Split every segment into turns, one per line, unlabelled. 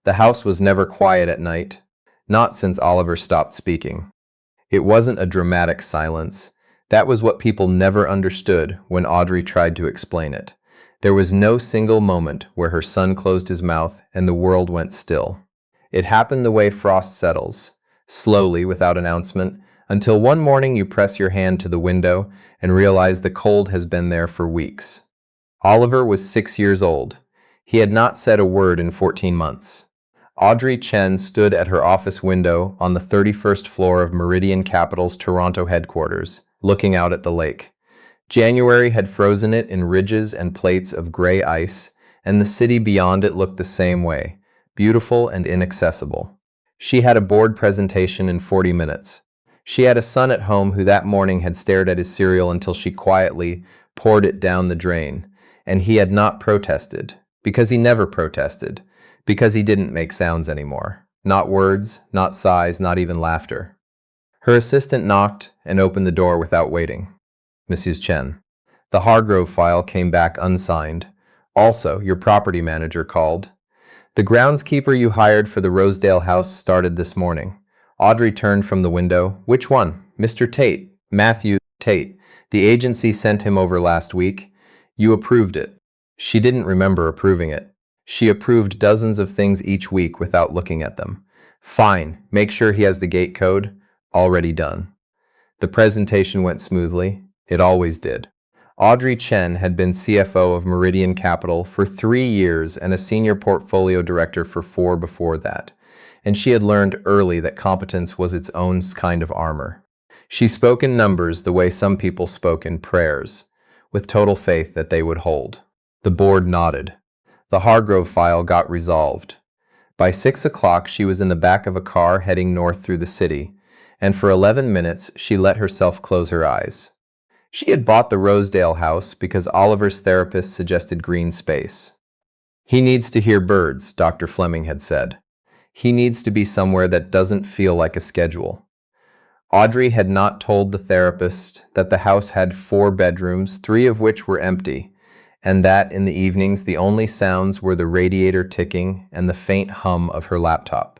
The house was never quiet at night, not since Oliver stopped speaking. It wasn't a dramatic silence. That was what people never understood when Audrey tried to explain it. There was no single moment where her son closed his mouth and the world went still. It happened the way frost settles, slowly, without announcement, until one morning you press your hand to the window and realize the cold has been there for weeks. Oliver was 6 years old. He had not said a word in 14 months. Audrey Chen stood at her office window on the 31st floor of Meridian Capital's Toronto headquarters, looking out at the lake. January had frozen it in ridges and plates of gray ice, and the city beyond it looked the same way, beautiful and inaccessible. She had a board presentation in 40 minutes. She had a son at home who that morning had stared at his cereal until she quietly poured it down the drain, and he had not protested, because he never protested, because he didn't make sounds anymore. Not words, not sighs, not even laughter. Her assistant knocked and opened the door without waiting. Mrs. Chen. The Hargrove file came back unsigned. Also, your property manager called. The groundskeeper you hired for the Rosedale house started this morning. Audrey turned from the window. Which one? Mr. Tate. Matthew Tate. The agency sent him over last week. You approved it. She didn't remember approving it. She approved dozens of things each week without looking at them. Fine. Make sure he has the gate code. Already done. The presentation went smoothly. It always did. Audrey Chen had been CFO of Meridian Capital for 3 years and a senior portfolio director for 4 before that, and she had learned early that competence was its own kind of armor. She spoke in numbers the way some people spoke in prayers, with total faith that they would hold. The board nodded. The Hargrove file got resolved. By 6 o'clock, she was in the back of a car heading north through the city, and for 11 minutes she let herself close her eyes. She had bought the Rosedale house because Oliver's therapist suggested green space. He needs to hear birds, Dr. Fleming had said. He needs to be somewhere that doesn't feel like a schedule. Audrey had not told the therapist that the house had 4 bedrooms, 3 of which were empty, and that in the evenings the only sounds were the radiator ticking and the faint hum of her laptop.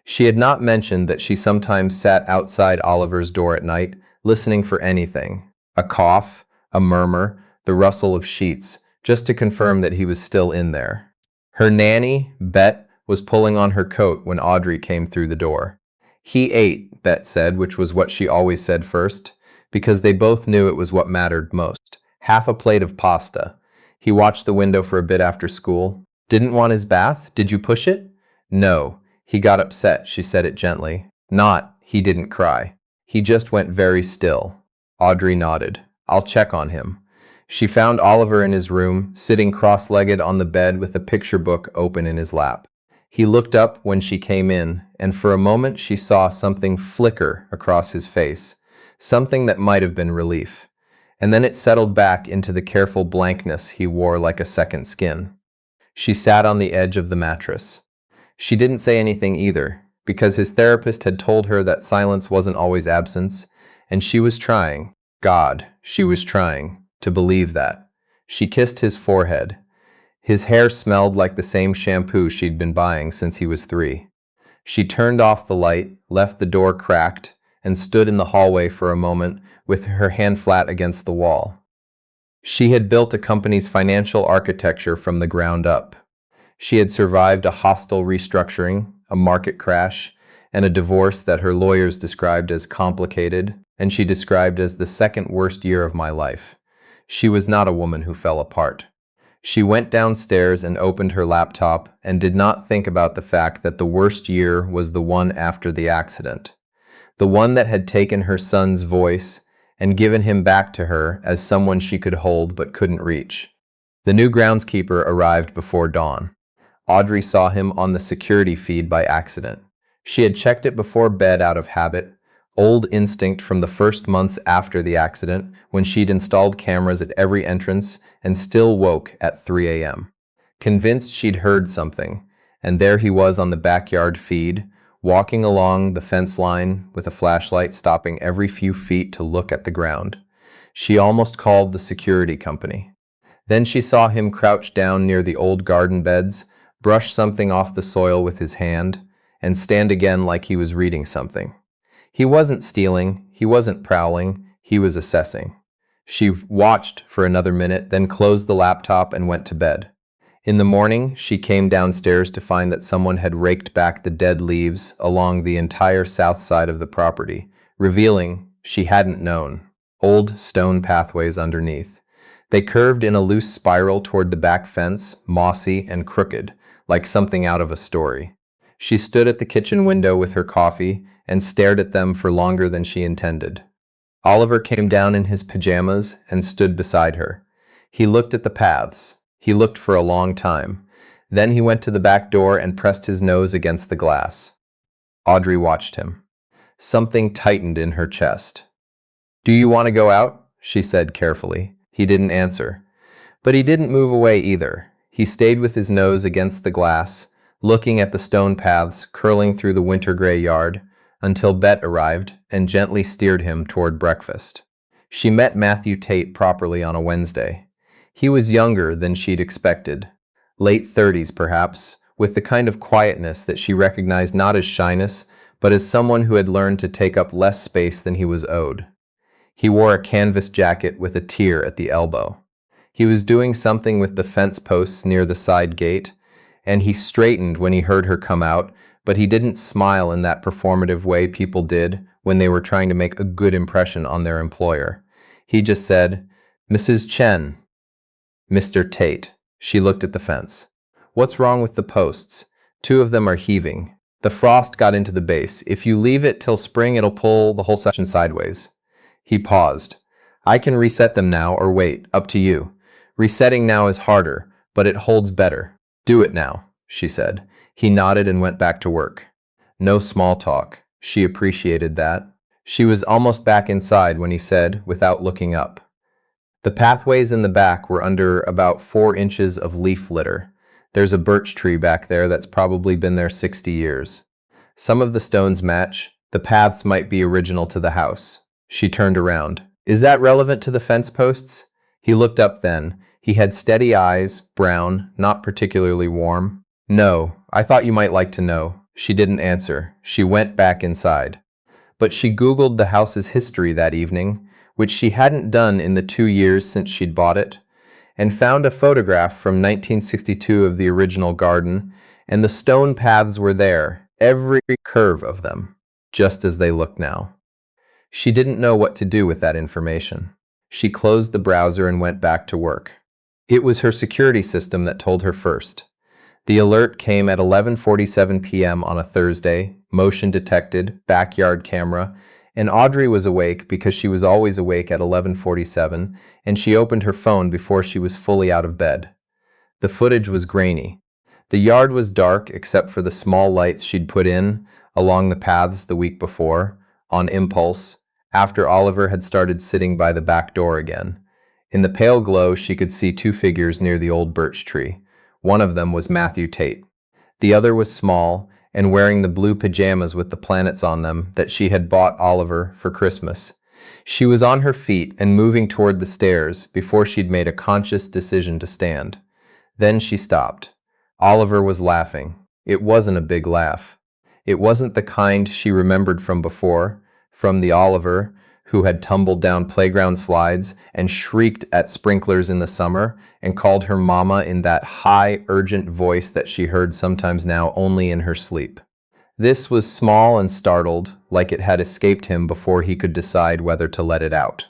She had not mentioned that she sometimes sat outside Oliver's door at night, listening for anything. A cough, a murmur, the rustle of sheets, just to confirm that he was still in there. Her nanny, Bet, was pulling on her coat when Audrey came through the door. He ate, Bet said, which was what she always said first, because they both knew it was what mattered most. Half a plate of pasta. He watched the window for a bit after school. Didn't want his bath? Did you push it? No. He got upset, she said it gently. Not, he didn't cry. He just went very still. Audrey nodded. I'll check on him. She found Oliver in his room, sitting cross-legged on the bed with a picture book open in his lap. He looked up when she came in, and for a moment she saw something flicker across his face, something that might have been relief. And then it settled back into the careful blankness he wore like a second skin. She sat on the edge of the mattress. She didn't say anything either, because his therapist had told her that silence wasn't always absence, and she was trying, God, she was trying, to believe that. She kissed his forehead. His hair smelled like the same shampoo she'd been buying since he was 3. She turned off the light, left the door cracked, and stood in the hallway for a moment with her hand flat against the wall. She had built a company's financial architecture from the ground up. She had survived a hostile restructuring, a market crash, and a divorce that her lawyers described as complicated, and she described as the second worst year of my life. She was not a woman who fell apart. She went downstairs and opened her laptop and did not think about the fact that the worst year was the one after the accident. The one that had taken her son's voice and given him back to her as someone she could hold but couldn't reach. The new groundskeeper arrived before dawn. Audrey saw him on the security feed by accident. She had checked it before bed out of habit, old instinct from the first months after the accident when she'd installed cameras at every entrance and still woke at 3 a.m. Convinced she'd heard something, and there he was on the backyard feed, walking along the fence line with a flashlight, stopping every few feet to look at the ground. She almost called the security company. Then she saw him crouched down near the old garden beds, brush something off the soil with his hand, and stand again like he was reading something. He wasn't stealing, he wasn't prowling, he was assessing. She watched for another minute, then closed the laptop and went to bed. In the morning, she came downstairs to find that someone had raked back the dead leaves along the entire south side of the property, revealing, she hadn't known, old stone pathways underneath. They curved in a loose spiral toward the back fence, mossy and crooked, like something out of a story. She stood at the kitchen window with her coffee and stared at them for longer than she intended. Oliver came down in his pajamas and stood beside her. He looked at the paths. He looked for a long time. Then he went to the back door and pressed his nose against the glass. Audrey watched him. Something tightened in her chest. "Do you want to go out?" she said carefully. He didn't answer. But he didn't move away either. He stayed with his nose against the glass, looking at the stone paths curling through the winter gray yard, until Bet arrived and gently steered him toward breakfast. She met Matthew Tate properly on a Wednesday. He was younger than she'd expected, late 30s perhaps, with the kind of quietness that she recognized not as shyness, but as someone who had learned to take up less space than he was owed. He wore a canvas jacket with a tier at the elbow. He was doing something with the fence posts near the side gate, and he straightened when he heard her come out, but he didn't smile in that performative way people did when they were trying to make a good impression on their employer. He just said, "Mrs. Chen." "Mr. Tate." She looked at the fence. "What's wrong with the posts? Two of them are heaving. The frost got into the base. If you leave it till spring, it'll pull the whole section sideways." He paused. "I can reset them now or wait, up to you. Resetting now is harder, but it holds better. Do it now," she said. He nodded and went back to work. No small talk. She appreciated that. She was almost back inside when he said, without looking up, "The pathways in the back were under about 4 inches of leaf litter. There's a birch tree back there that's probably been there 60 years. Some of the stones match. The paths might be original to the house." She turned around. "Is that relevant to the fence posts?" He looked up then. He had steady eyes, brown, not particularly warm. "No, I thought you might like to know." She didn't answer. She went back inside. But she Googled the house's history that evening, which she hadn't done in the 2 years since she'd bought it, and found a photograph from 1962 of the original garden, and the stone paths were there, every curve of them, just as they look now. She didn't know what to do with that information. She closed the browser and went back to work. It was her security system that told her first. The alert came at 11:47 p.m. on a Thursday, motion detected, backyard camera, and Audrey was awake because she was always awake at 11:47, and she opened her phone before she was fully out of bed. The footage was grainy. The yard was dark except for the small lights she'd put in along the paths the week before, on impulse, after Oliver had started sitting by the back door again. In the pale glow, she could see 2 figures near the old birch tree. One of them was Matthew Tate. The other was small and wearing the blue pajamas with the planets on them that she had bought Oliver for Christmas. She was on her feet and moving toward the stairs before she'd made a conscious decision to stand. Then she stopped. Oliver was laughing. It wasn't a big laugh. It wasn't the kind she remembered from before, from the Oliver who had tumbled down playground slides and shrieked at sprinklers in the summer and called her mama in that high, urgent voice that she heard sometimes now only in her sleep. This was small and startled, like it had escaped him before he could decide whether to let it out.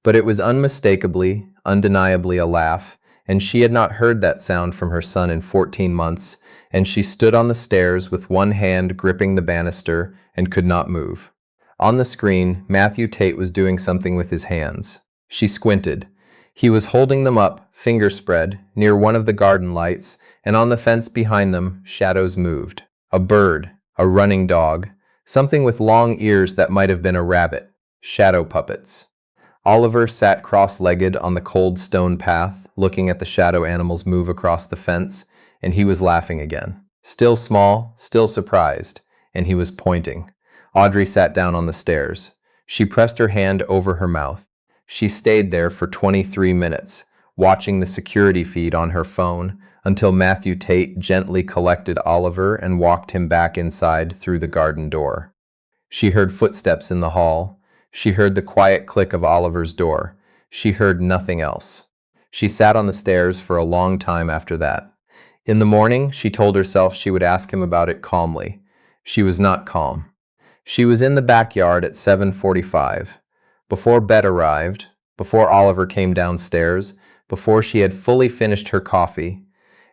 But it was unmistakably, undeniably a laugh, and she had not heard that sound from her son in 14 months, and she stood on the stairs with one hand gripping the banister and could not move. On the screen, Matthew Tate was doing something with his hands. She squinted. He was holding them up, finger spread, near one of the garden lights, and on the fence behind them, shadows moved. A bird, a running dog, something with long ears that might have been a rabbit. Shadow puppets. Oliver sat cross-legged on the cold stone path, looking at the shadow animals move across the fence, and he was laughing again. Still small, still surprised, and he was pointing. Audrey sat down on the stairs. She pressed her hand over her mouth. She stayed there for 23 minutes, watching the security feed on her phone, until Matthew Tate gently collected Oliver and walked him back inside through the garden door. She heard footsteps in the hall. She heard the quiet click of Oliver's door. She heard nothing else. She sat on the stairs for a long time after that. In the morning, she told herself she would ask him about it calmly. She was not calm. She was in the backyard at 7:45. Before Bet arrived, before Oliver came downstairs, before she had fully finished her coffee,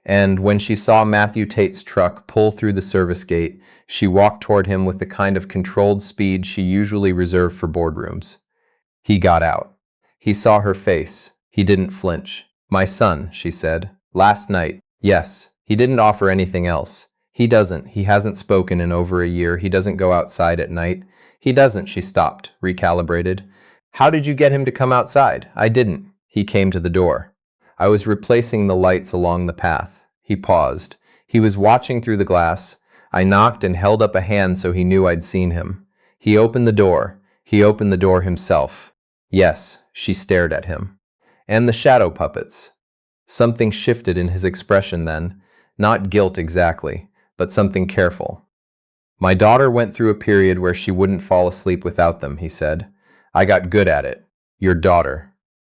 and when she saw Matthew Tate's truck pull through the service gate, she walked toward him with the kind of controlled speed she usually reserved for boardrooms. He got out. He saw her face. He didn't flinch. "My son," she said. "Last night." Yes. He didn't offer anything else. He doesn't. He hasn't spoken in over a year. He doesn't go outside at night. He doesn't. She stopped, recalibrated. "How did you get him to come outside?" "I didn't." He came to the door. "I was replacing the lights along the path." He paused. He was watching through the glass. I knocked and held up a hand so he knew I'd seen him. He opened the door. He opened the door himself. "Yes," she stared at him. "And the shadow puppets." Something shifted in his expression then. Not guilt exactly, but something careful. "My daughter went through a period where she wouldn't fall asleep without them," he said. "I got good at it. Your daughter.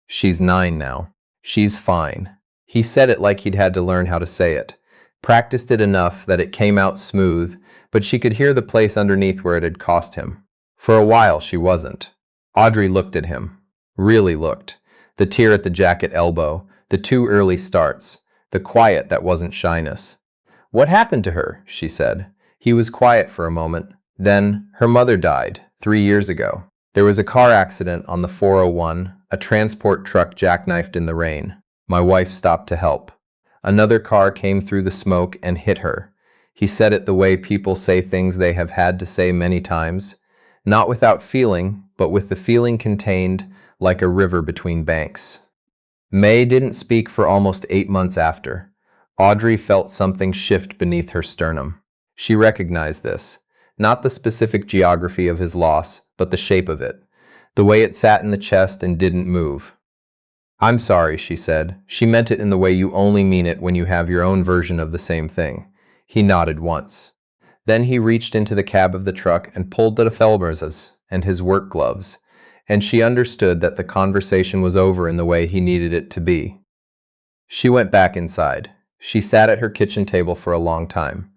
She's 9 now. She's fine." He said it like he'd had to learn how to say it. Practiced it enough that it came out smooth, but she could hear the place underneath where it had cost him. For a while she wasn't. Audrey looked at him. Really looked. The tear at the jacket elbow, the too early starts, the quiet that wasn't shyness. "What happened to her?" she said. He was quiet for a moment. Then, "Her mother died 3 years ago. There was a car accident on the 401, a transport truck jackknifed in the rain. My wife stopped to help. Another car came through the smoke and hit her." He said it the way people say things they have had to say many times. Not without feeling, but with the feeling contained, like a river between banks. May didn't speak for almost 8 months after. Audrey felt something shift beneath her sternum. She recognized this. Not the specific geography of his loss, but the shape of it. The way it sat in the chest and didn't move. "I'm sorry," she said. She meant it in the way you only mean it when you have your own version of the same thing. He nodded once. Then he reached into the cab of the truck and pulled the Felbers's and his work gloves, and she understood that the conversation was over in the way he needed it to be. She went back inside. She sat at her kitchen table for a long time.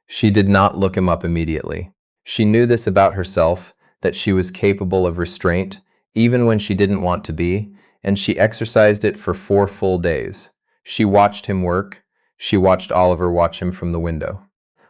She did not look him up immediately. She knew this about herself, that she was capable of restraint, even when she didn't want to be, and she exercised it for 4 full days. She watched him work. She watched Oliver watch him from the window.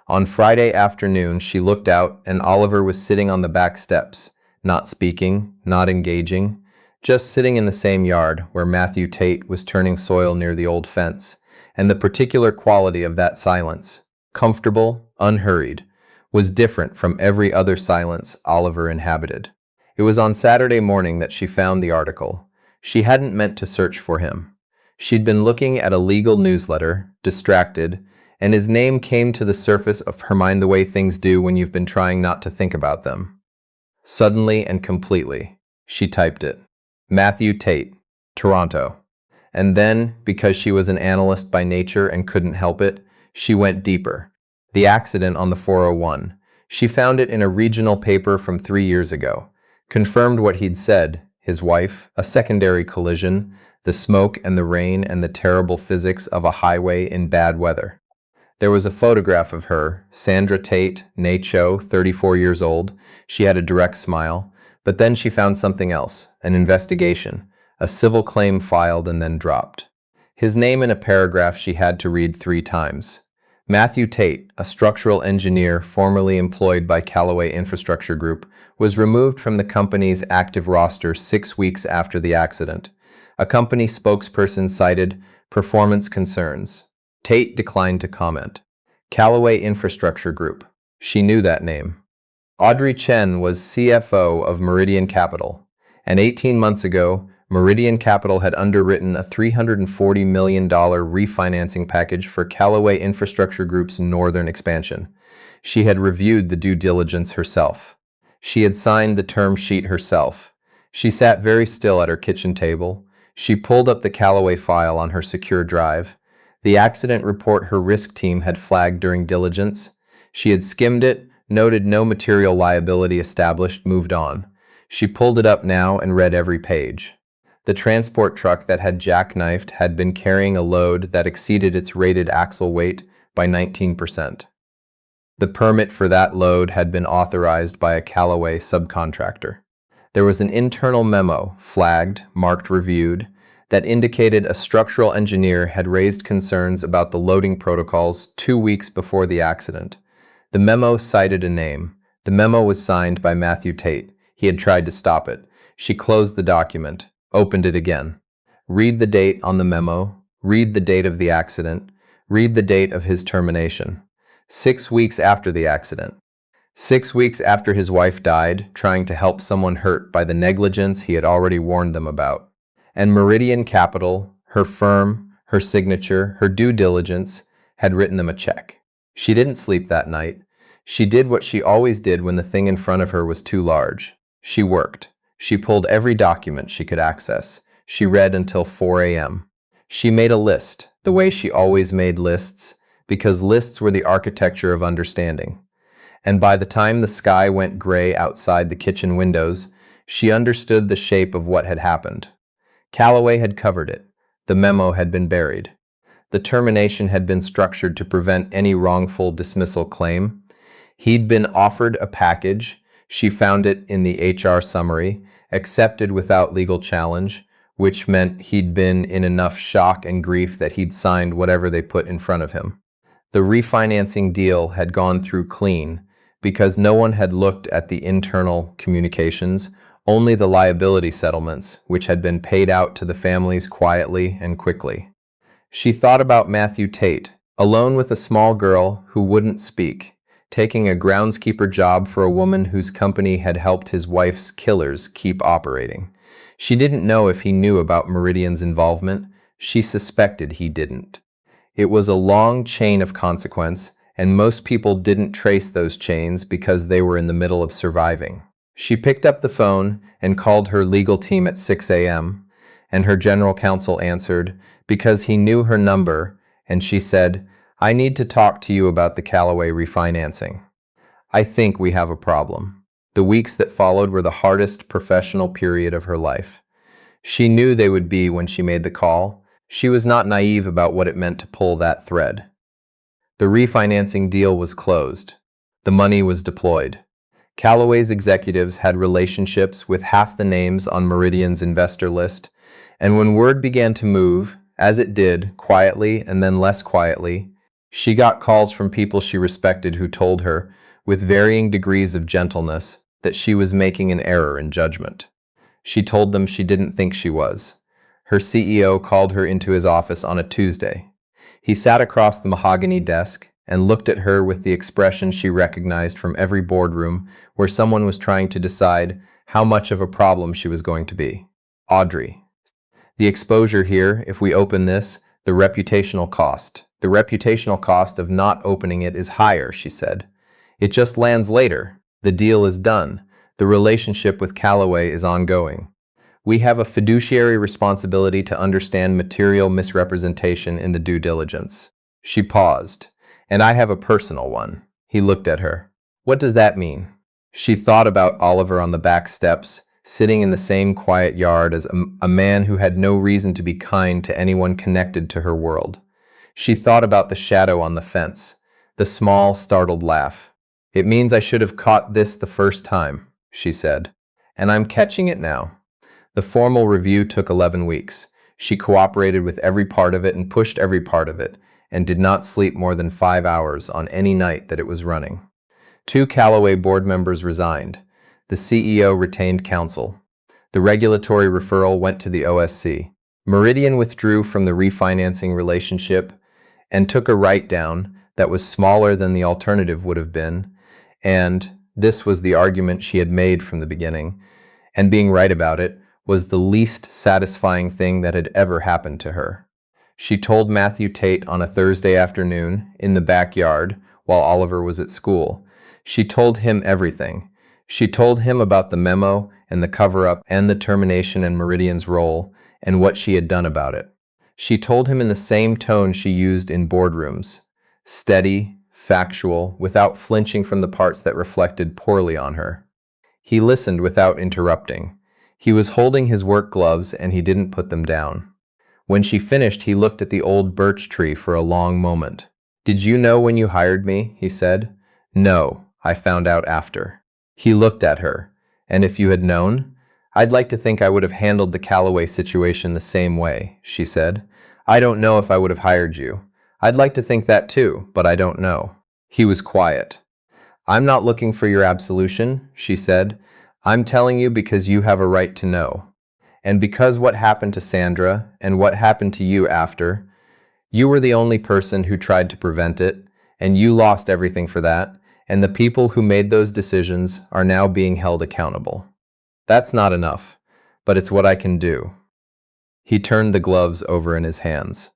On Friday afternoon, she looked out, and Oliver was sitting on the back steps, not speaking, not engaging, just sitting in the same yard where Matthew Tate was turning soil near the old fence, and the particular quality of that silence, comfortable, unhurried, was different from every other silence Oliver inhabited. It was on Saturday morning that she found the article. She hadn't meant to search for him. She'd been looking at a legal newsletter, distracted, and his name came to the surface of her mind the way things do when you've been trying not to think about them. Suddenly and completely, she typed it. Matthew Tate, Toronto. And then, because she was an analyst by nature and couldn't help it, she went deeper. The accident on the 401. She found it in a regional paper from 3 years ago. Confirmed what he'd said. His wife, a secondary collision, the smoke and the rain and the terrible physics of a highway in bad weather. There was a photograph of her, Sandra Tate, née Cho, 34 years old. She had a direct smile. But then she found something else, an investigation, a civil claim filed and then dropped. His name in a paragraph she had to read 3 times. Matthew Tate, a structural engineer formerly employed by Callaway Infrastructure Group, was removed from the company's active roster 6 weeks after the accident. A company spokesperson cited performance concerns. Tate declined to comment. Callaway Infrastructure Group. She knew that name. Audrey Chen was CFO of Meridian Capital, and 18 months ago, Meridian Capital had underwritten a $340 million refinancing package for Callaway Infrastructure Group's northern expansion. She had reviewed the due diligence herself. She had signed the term sheet herself. She sat very still at her kitchen table. She pulled up the Callaway file on her secure drive. The accident report her risk team had flagged during diligence. She had skimmed it, noted no material liability established, moved on. She pulled it up now and read every page. The transport truck that had jackknifed had been carrying a load that exceeded its rated axle weight by 19%. The permit for that load had been authorized by a Callaway subcontractor. There was an internal memo, flagged, marked reviewed, that indicated a structural engineer had raised concerns about the loading protocols 2 weeks before the accident. The memo cited a name. The memo was signed by Matthew Tate. He had tried to stop it. She closed the document, opened it again. Read the date on the memo. Read the date of the accident. Read the date of his termination. 6 weeks after the accident. 6 weeks after his wife died, trying to help someone hurt by the negligence he had already warned them about. And Meridian Capital, her firm, her signature, her due diligence, had written them a check. She didn't sleep that night. She did what she always did when the thing in front of her was too large. She worked. She pulled every document she could access. She read until 4 a.m. She made a list, the way she always made lists, because lists were the architecture of understanding. And by the time the sky went gray outside the kitchen windows, she understood the shape of what had happened. Callaway had covered it. The memo had been buried. The termination had been structured to prevent any wrongful dismissal claim. He'd been offered a package. She found it in the HR summary, accepted without legal challenge, which meant he'd been in enough shock and grief that he'd signed whatever they put in front of him. The refinancing deal had gone through clean because no one had looked at the internal communications, only the liability settlements, which had been paid out to the families quietly and quickly. She thought about Matthew Tate, alone with a small girl who wouldn't speak, taking a groundskeeper job for a woman whose company had helped his wife's killers keep operating. She didn't know if he knew about Meridian's involvement. She suspected he didn't. It was a long chain of consequence, and most people didn't trace those chains because they were in the middle of surviving. She picked up the phone and called her legal team at 6 a.m., and her general counsel answered because he knew her number, and she said, "I need to talk to you about the Callaway refinancing. I think we have a problem." The weeks that followed were the hardest professional period of her life. She knew they would be when she made the call. She was not naive about what it meant to pull that thread. The refinancing deal was closed. The money was deployed. Callaway's executives had relationships with half the names on Meridian's investor list, and when word began to move, as it did, quietly and then less quietly, she got calls from people she respected who told her, with varying degrees of gentleness, that she was making an error in judgment. She told them she didn't think she was. Her CEO called her into his office on a Tuesday. He sat across the mahogany desk and looked at her with the expression she recognized from every boardroom where someone was trying to decide how much of a problem she was going to be. "Audrey, the exposure here, if we open this, the reputational cost. The reputational cost of not opening it is higher," she said. "It just lands later. The deal is done. The relationship with Callaway is ongoing. We have a fiduciary responsibility to understand material misrepresentation in the due diligence." She paused. "And I have a personal one." He looked at her. "What does that mean?" She thought about Oliver on the back steps, sitting in the same quiet yard as a man who had no reason to be kind to anyone connected to her world. She thought about the shadow on the fence, the small, startled laugh. "It means I should have caught this the first time," she said. "And I'm catching it now." The formal review took 11 weeks. She cooperated with every part of it and pushed every part of it, and did not sleep more than 5 hours on any night that it was running. 2 Callaway board members resigned. The CEO retained counsel. The regulatory referral went to the OSC. Meridian withdrew from the refinancing relationship and took a write-down that was smaller than the alternative would have been, and this was the argument she had made from the beginning, and being right about it was the least satisfying thing that had ever happened to her. She told Matthew Tate on a Thursday afternoon in the backyard while Oliver was at school. She told him everything. She told him about the memo and the cover-up and the termination and Meridian's role and what she had done about it. She told him in the same tone she used in boardrooms, steady, factual, without flinching from the parts that reflected poorly on her. He listened without interrupting. He was holding his work gloves and he didn't put them down. When she finished, he looked at the old birch tree for a long moment. "Did you know when you hired me?" he said. "No, I found out after." He looked at her. "And if you had known?" "I'd like to think I would have handled the Callaway situation the same way," she said. "I don't know if I would have hired you. I'd like to think that too, but I don't know." He was quiet. "I'm not looking for your absolution," she said. "I'm telling you because you have a right to know. And because what happened to Sandra and what happened to you after, you were the only person who tried to prevent it, and you lost everything for that, and the people who made those decisions are now being held accountable. That's not enough, but it's what I can do." He turned the gloves over in his hands.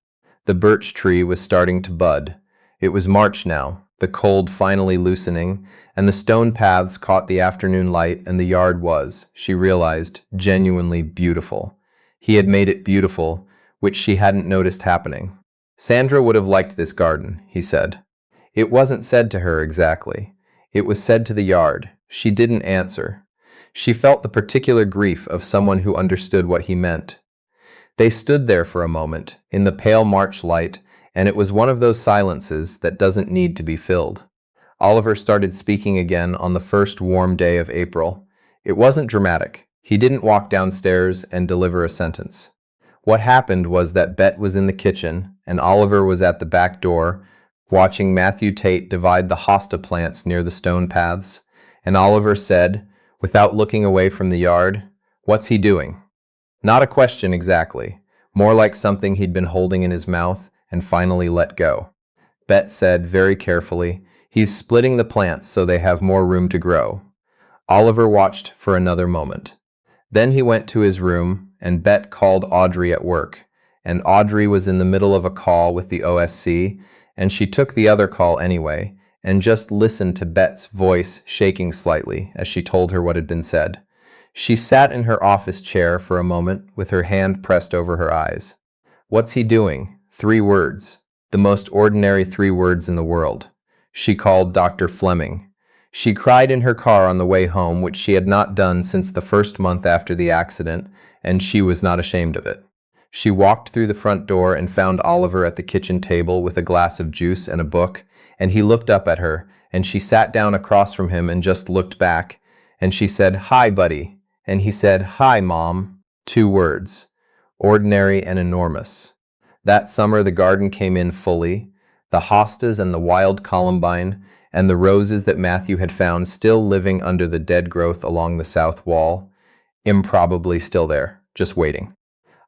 The birch tree was starting to bud. It was March now, the cold finally loosening, and the stone paths caught the afternoon light, and the yard was, she realized, genuinely beautiful. He had made it beautiful, which she hadn't noticed happening. "Sandra would have liked this garden," he said. It wasn't said to her exactly. It was said to the yard. She didn't answer. She felt the particular grief of someone who understood what he meant. They stood there for a moment, in the pale March light, and it was one of those silences that doesn't need to be filled. Oliver started speaking again on the first warm day of April. It wasn't dramatic. He didn't walk downstairs and deliver a sentence. What happened was that Bet was in the kitchen, and Oliver was at the back door, watching Matthew Tate divide the hosta plants near the stone paths, and Oliver said, without looking away from the yard, "What's he doing?" Not a question exactly, more like something he'd been holding in his mouth and finally let go. Bet said very carefully, "He's splitting the plants so they have more room to grow." Oliver watched for another moment. Then he went to his room, and Bet called Audrey at work, and Audrey was in the middle of a call with the OSC, and she took the other call anyway, and just listened to Bet's voice shaking slightly as she told her what had been said. She sat in her office chair for a moment with her hand pressed over her eyes. "What's he doing?" 3 words. The most ordinary 3 words in the world. She called Dr. Fleming. She cried in her car on the way home, which she had not done since the first month after the accident, and she was not ashamed of it. She walked through the front door and found Oliver at the kitchen table with a glass of juice and a book, and he looked up at her, and she sat down across from him and just looked back, and she said, "Hi, buddy." And he said, "Hi, Mom." 2 words. Ordinary and enormous. That summer the garden came in fully, the hostas and the wild columbine, and the roses that Matthew had found still living under the dead growth along the south wall, improbably still there, just waiting.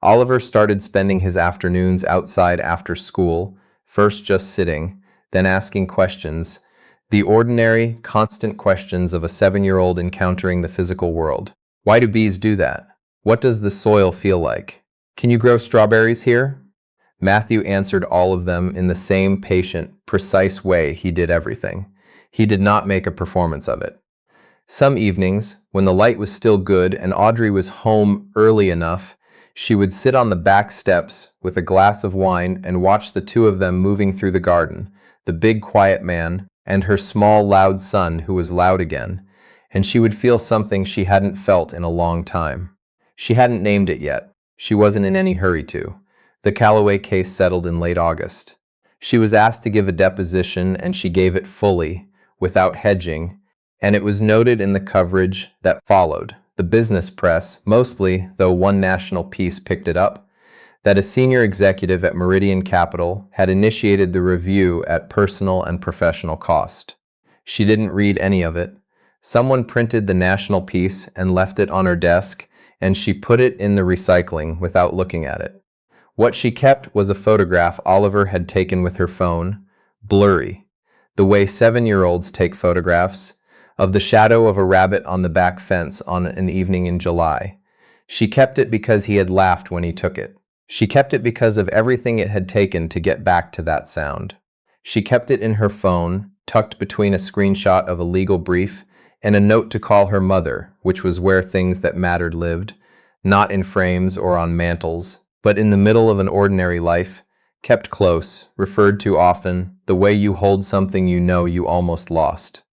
Oliver started spending his afternoons outside after school, first just sitting, then asking questions, the ordinary, constant questions of a 7-year-old encountering the physical world. Why do bees do that? What does the soil feel like? Can you grow strawberries here? Matthew answered all of them in the same patient, precise way he did everything. He did not make a performance of it. Some evenings, when the light was still good and Audrey was home early enough, she would sit on the back steps with a glass of wine and watch the 2 of them moving through the garden, the big quiet man and her small loud son who was loud again, and she would feel something she hadn't felt in a long time. She hadn't named it yet. She wasn't in any hurry to. The Callaway case settled in late August. She was asked to give a deposition and she gave it fully, without hedging, and it was noted in the coverage that followed, the business press, mostly, though one national piece picked it up, that a senior executive at Meridian Capital had initiated the review at personal and professional cost. She didn't read any of it. Someone printed the national piece and left it on her desk, and she put it in the recycling without looking at it. What she kept was a photograph Oliver had taken with her phone, blurry, the way 7-year-olds take photographs, of the shadow of a rabbit on the back fence on an evening in July. She kept it because he had laughed when he took it. She kept it because of everything it had taken to get back to that sound. She kept it in her phone, tucked between a screenshot of a legal brief and a note to call her mother, which was where things that mattered lived, not in frames or on mantels, but in the middle of an ordinary life, kept close, referred to often, the way you hold something you know you almost lost.